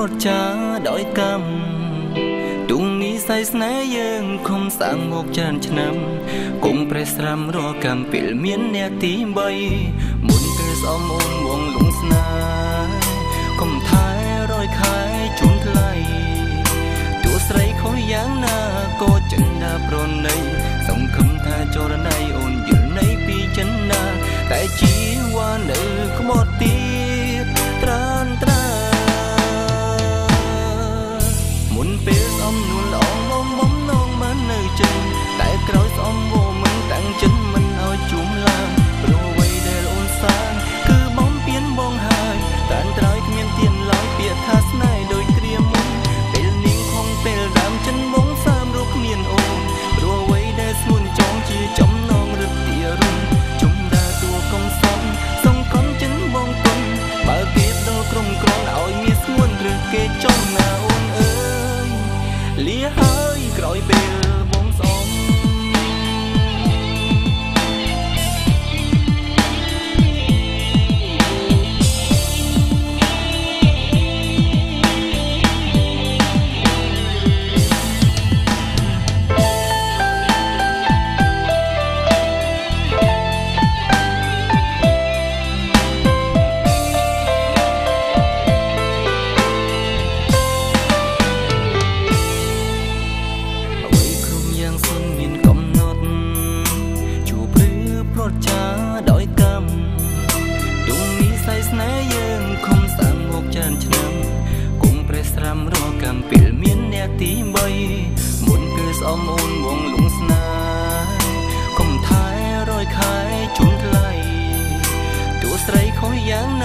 ត់ចាដោយកម្មទុំនេះសៃស្នេហ៍យើងខំសាងមកច្រើនឆ្នាំគង់ប្រេះស្រាំរកកម្មពេលមានអ្នកទី3មុនពេលស្អមអូនវងលងស្នេហ៍កុំថែរយខែជូនថ្លៃទោះស្រីខុសយ៉ាងណាក៏ចិនដាប្រណីសង្ឃឹមថាចរណៃអូនយល់នៃពីចិនណាតែជីវ៉ានៅក្បត់ទៀតត្រានត្រាមុនពេលស្អមនួនល្អងបំណងមិននៅចិនតែក្រោយស្អមវមិនតាំងចិនមិនឲ្យជុំឡើងព្រោះអ្វីដែលអូនសាងគឺបំពេញបងហើយតានត្រើយគ្មានទៀនឡើយពាក្យថាស្នេហ៍ដូចគ្រាមុនពេលនាងខំពេលដើមចិនបងសាមរូបគ្មានអូនព្រោះអ្វីដែលស្ងួនចងជាចំណងរឹតទីរុនជុំដើរតួកុំសំសងខំចិនបងទុនបើគេដល់ក្រុមក្រនឲ្យមានស្ងួនឬគេចង់ណាអូនអើយលាហើយក្រោយពេលបងស្អមចាដោយកម្មទុំនេះសៃស្នេហ៍យើងខំសាងមកច្រើនឆ្នាំគង់ប្រេះស្រាំរកកម្មពេលមានអ្នកទី3មុនគឺស្អមអូនវងលងស្នេហ៍កុំថែរយខែជូនថ្លៃទោះស្រីខុសយ៉ាង